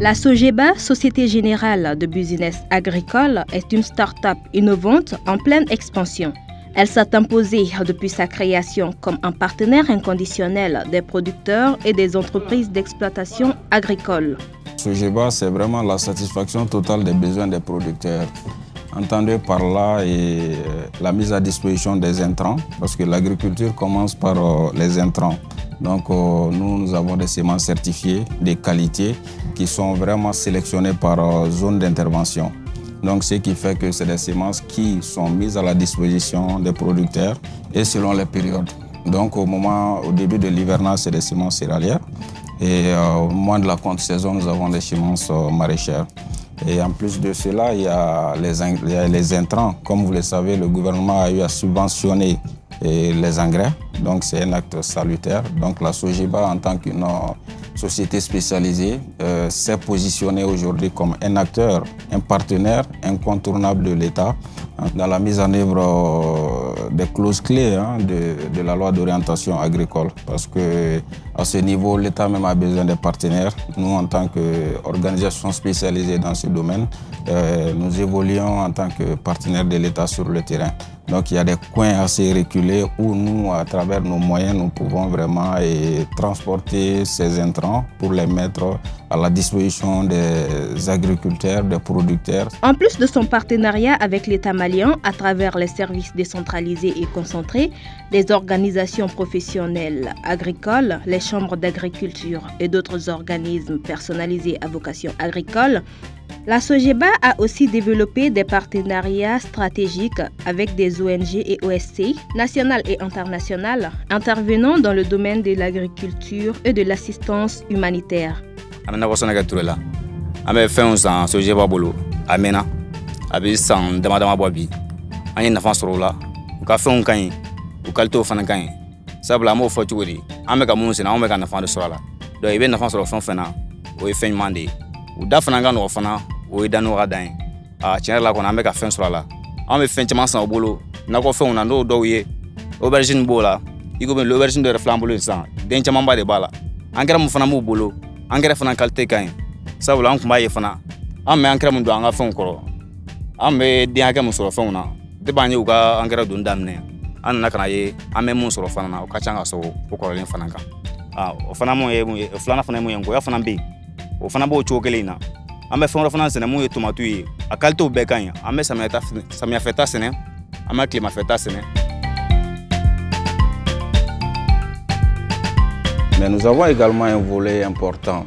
La Sogeba, Société Générale de Business Agricole, est une start-up innovante en pleine expansion. Elle s'est imposée depuis sa création comme un partenaire inconditionnel des producteurs et des entreprises d'exploitation agricole. Sogeba, c'est vraiment la satisfaction totale des besoins des producteurs. Entendez par là la mise à disposition des intrants, parce que l'agriculture commence par les intrants. Donc nous avons des semences certifiées, des qualités qui sont vraiment sélectionnées par zone d'intervention. Donc ce qui fait que c'est des semences qui sont mises à la disposition des producteurs et selon les périodes. Donc au début de l'hivernage, c'est des semences céréalières et au moment de la contre-saison, nous avons des semences maraîchères. Et en plus de cela, il y a les intrants. Comme vous le savez, le gouvernement a eu à subventionner les engrais. Donc c'est un acte salutaire. Donc la Sogeba, en tant qu'une société spécialisée, s'est positionnée aujourd'hui comme un acteur, un partenaire incontournable de l'État dans la mise en œuvre des clauses clés de la loi d'orientation agricole. Parce qu'à ce niveau, l'État même a besoin de partenaires. Nous, en tant qu'organisation spécialisée dans ce domaine, nous évoluons en tant que partenaires de l'État sur le terrain. Donc il y a des coins assez reculés où nous, à travers nos moyens, nous pouvons vraiment transporter ces intrants pour les mettre à la disposition des agriculteurs, des producteurs. En plus de son partenariat avec l'État malien, à travers les services décentralisés et concentrés, les organisations professionnelles agricoles, les chambres d'agriculture et d'autres organismes personnalisés à vocation agricole, la Sogeba a aussi développé des partenariats stratégiques avec des ONG et OSC, nationales et internationales, intervenant dans le domaine de l'agriculture et de l'assistance humanitaire. O da no gadan a tiɲɛ la kɔni an bɛ ka fɛn sɔrɔ a la an bɛ fɛn caman san u bolo nakɔfɛnw na n'o dɔw ye aubergine b'o la i ko bɛ l'aubergine dɔ yɛrɛ filɛ an bolo sisan den camanba de b'a la engrais mun fana b'u bolo engrais fana qualité ka ɲi sabula an kun b'a ye fana an bɛ engrais mun don an ka fɛnw kɔrɔ an bɛ den hakɛ mun sɔrɔ fɛnw na depuis an ye u ka engrais don daminɛ an nana ka na ye an bɛ mun sɔrɔ fana na o ka ca ka sɔrɔ o kɔrɔlen fana kan o fana mun ye filanan fana ye mun ye nkoya fana bɛ yen o fana b'o cogo kelen in na. An bɛ fɛn wɛrɛ fana sɛnɛ mun ye tomate ye a qualité bɛɛ ka ɲi an bɛ samiyɛfɛta sɛnɛ an bɛ tilemafɛta sɛnɛ. Mais nous avons également un volet important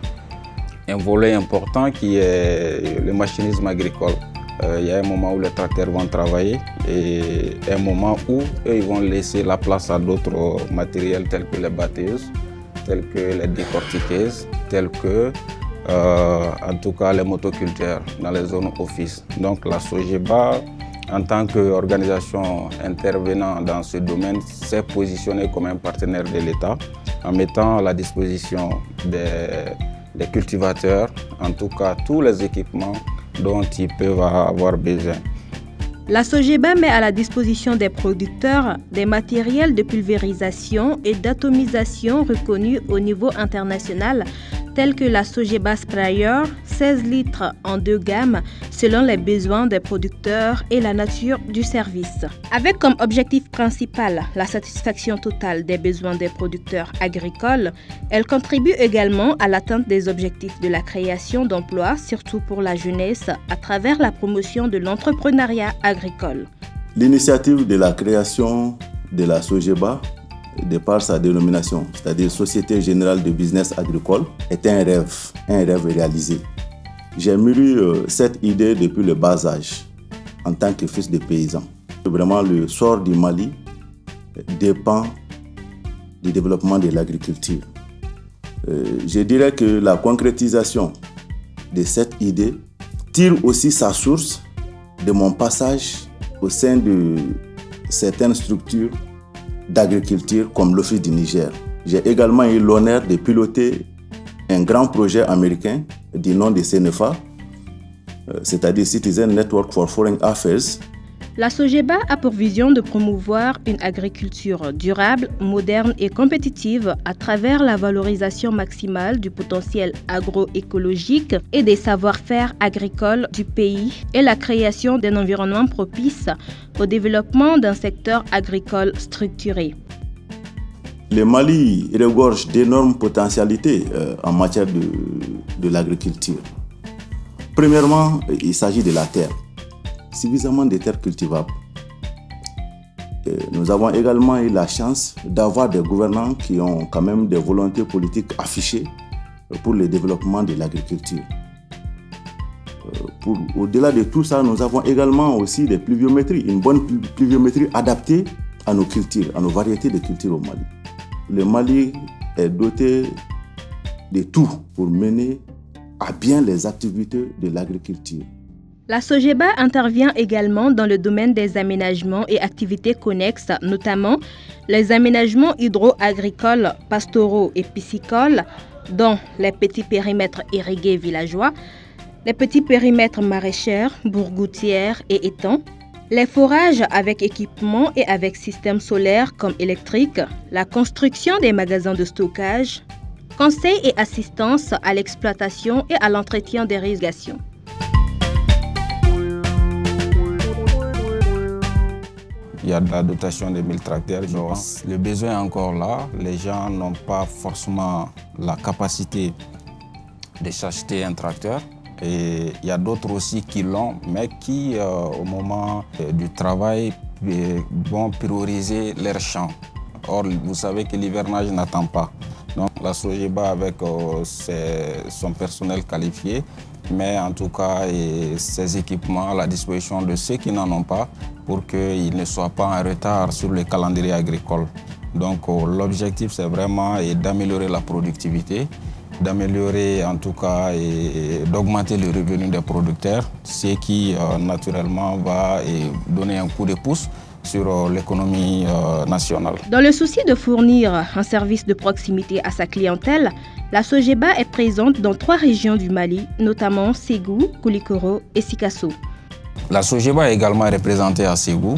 qui est le machinisme agricole. Il y a un moment où les tracteurs vont travailler et un moment où eux, ils vont laisser la place à d'autres matériels tels que les batteuses, tels que les décortiqueuses, tels que en tout cas les motoculteurs dans les zones office. Donc la Sogeba, en tant qu'organisation intervenant dans ce domaine, s'est positionnée comme un partenaire de l'État en mettant à la disposition des cultivateurs, en tout cas tous les équipements dont ils peuvent avoir besoin. La Sogeba met à la disposition des producteurs des matériels de pulvérisation et d'atomisation reconnus au niveau international, tels que la Sogeba Sprayer, 16 litres en 2 gammes, selon les besoins des producteurs et la nature du service. Avec comme objectif principal la satisfaction totale des besoins des producteurs agricoles, elle contribue également à l'atteinte des objectifs de la création d'emplois, surtout pour la jeunesse, à travers la promotion de l'entrepreneuriat agricole. L'initiative de la création de la Sogeba, de par sa dénomination, c'est-à-dire Société Générale de Business Agricole, est un rêve réalisé. J'ai mûri cette idée depuis le bas âge, en tant que fils de paysan. Vraiment, le sort du Mali dépend du développement de l'agriculture. Je dirais que la concrétisation de cette idée tire aussi sa source de mon passage au sein de certaines structures d'agriculture comme l'Office du Niger. J'ai également eu l'honneur de piloter un grand projet américain du nom de CNFA, c'est-à-dire Citizen Network for Foreign Affairs. La Sogeba a pour vision de promouvoir une agriculture durable, moderne et compétitive à travers la valorisation maximale du potentiel agroécologique et des savoir-faire agricoles du pays et la création d'un environnement propice au développement d'un secteur agricole structuré. Le Mali regorge d'énormes potentialités en matière de l'agriculture. Premièrement, il s'agit de la terre. Suffisamment de terres cultivables. Nous avons également eu la chance d'avoir des gouvernants qui ont quand même des volontés politiques affichées pour le développement de l'agriculture. Au-delà de tout ça, nous avons également aussi des pluviométries, une bonne pluviométrie adaptée à nos cultures, à nos variétés de cultures au Mali. Le Mali est doté de tout pour mener à bien les activités de l'agriculture. La Sogeba intervient également dans le domaine des aménagements et activités connexes, notamment les aménagements hydro-agricoles, pastoraux et piscicoles, dont les petits périmètres irrigués villageois, les petits périmètres maraîchers, bourgoutières et étangs, les forages avec équipement et avec système solaire comme électrique, la construction des magasins de stockage, conseil et assistance à l'exploitation et à l'entretien des irrigations. Il y a de la dotation de 1000 tracteurs. Le besoin est encore là. Les gens n'ont pas forcément la capacité de s'acheter un tracteur. Et il y a d'autres aussi qui l'ont, mais qui, au moment du travail, vont prioriser leurs champs. Or, vous savez que l'hivernage n'attend pas. Donc, la Sogeba, avec son personnel qualifié, met en tout cas ses équipements à la disposition de ceux qui n'en ont pas pour qu'ils ne soient pas en retard sur le calendrier agricole. Donc, l'objectif, c'est vraiment d'améliorer la productivité, d'améliorer en tout cas et d'augmenter le revenu des producteurs, ce qui naturellement va donner un coup de pouce sur l'économie nationale. Dans le souci de fournir un service de proximité à sa clientèle, la Sogeba est présente dans 3 régions du Mali, notamment Ségou, Koulikoro et Sikasso. La Sogeba est également représentée à Ségou.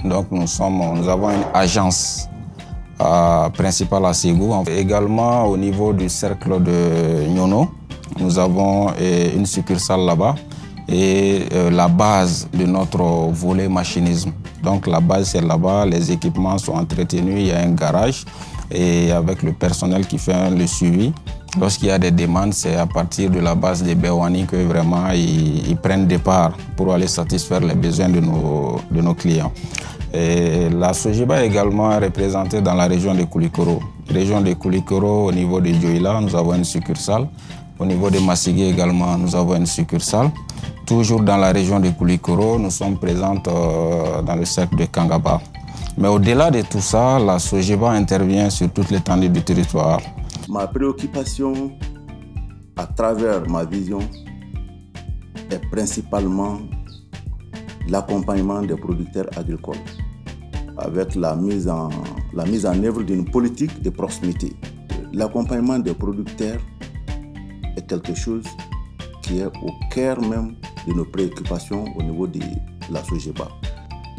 Donc nous avons une agence principale à Ségou. Également au niveau du cercle de Nyono, nous avons une succursale là-bas et la base de notre volet machinisme. Donc la base c'est là-bas, les équipements sont entretenus, il y a un garage et avec le personnel qui fait le suivi. Lorsqu'il y a des demandes, c'est à partir de la base des Bewani que vraiment ils prennent départ pour aller satisfaire les besoins de nos clients. Et la Sogeba est également représentée dans la région de Koulikoro. Région de Koulikoro, au niveau de Dioïla, nous avons une succursale. Au niveau de Massigé également, nous avons une succursale. Toujours dans la région de Koulikoro, nous sommes présentes dans le cercle de Kangaba. Mais au-delà de tout ça, la Sogeba intervient sur toute l'étendue du territoire. Ma préoccupation à travers ma vision est principalement l'accompagnement des producteurs agricoles avec la mise en œuvre d'une politique de proximité. L'accompagnement des producteurs est quelque chose qui est au cœur même de nos préoccupations au niveau de la Sogeba.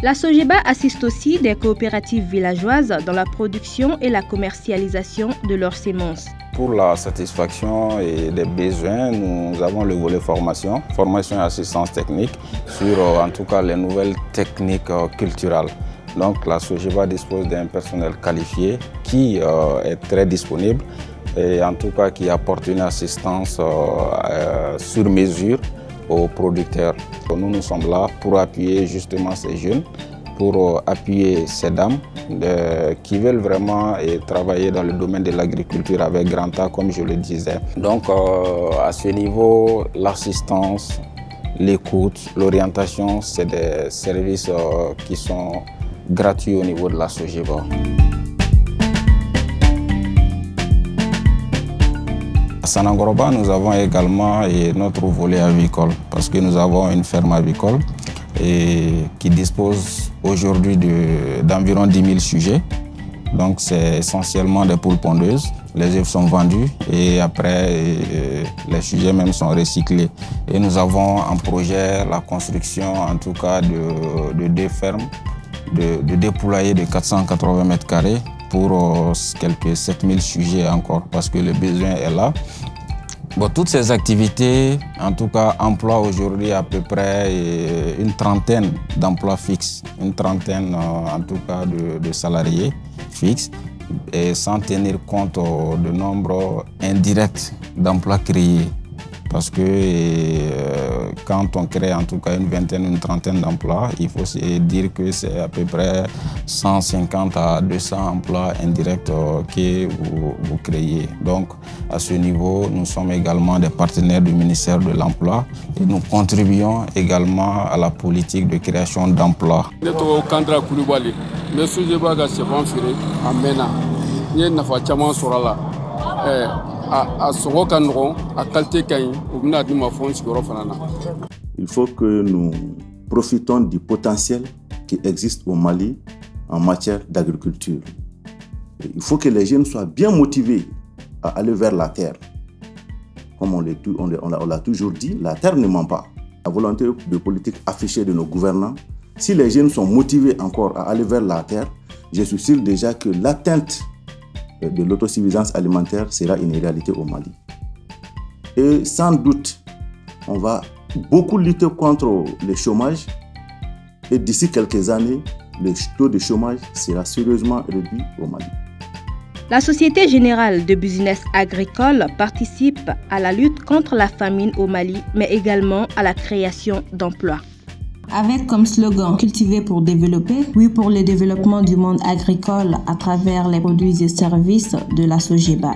La Sogeba assiste aussi des coopératives villageoises dans la production et la commercialisation de leurs semences. Pour la satisfaction et des besoins, nous avons le volet formation et assistance technique sur en tout cas les nouvelles techniques culturelles. Donc la Sogeba dispose d'un personnel qualifié qui est très disponible et en tout cas qui apporte une assistance sur mesure aux producteurs. Nous sommes là pour appuyer justement ces jeunes, pour appuyer ces dames qui veulent vraiment travailler dans le domaine de l'agriculture avec grand A, comme je le disais. Donc à ce niveau, l'assistance, l'écoute, l'orientation, c'est des services qui sont gratuits au niveau de la Sogeba. À Sanangoroba, nous avons également notre volet avicole parce que nous avons une ferme avicole qui dispose aujourd'hui d'environ 10 000 sujets. Donc c'est essentiellement des poules pondeuses. Les œufs sont vendus et après, les sujets même sont recyclés. Et nous avons en projet la construction, en tout cas, de 2 fermes, de déployer de 480 mètres carrés pour quelques 7000 sujets encore, parce que le besoin est là. Bon, toutes ces activités, en tout cas, emploient aujourd'hui à peu près une trentaine d'emplois fixes, une trentaine en tout cas de salariés fixes, et sans tenir compte du nombre indirect d'emplois créés. Parce que quand on crée en tout cas une vingtaine, une trentaine d'emplois, il faut se dire que c'est à peu près 150 à 200 emplois indirects que vous créez. Donc à ce niveau, nous sommes également des partenaires du ministère de l'Emploi et nous contribuons également à la politique de création d'emplois. Il faut que nous profitons du potentiel qui existe au Mali en matière d'agriculture. Il faut que les jeunes soient bien motivés à aller vers la terre. Comme on l'a toujours dit, la terre ne ment pas. La volonté de politique affichée de nos gouvernants, si les jeunes sont motivés encore à aller vers la terre, je suis sûr déjà que l'atteinte de l'autosuffisance alimentaire sera une réalité au Mali. Et sans doute, on va beaucoup lutter contre le chômage et d'ici quelques années, le taux de chômage sera sérieusement réduit au Mali. La Société Générale de Business Agricole participe à la lutte contre la famine au Mali, mais également à la création d'emplois. Avec comme slogan « Cultiver pour développer », oui pour le développement du monde agricole à travers les produits et services de la SOGEBA.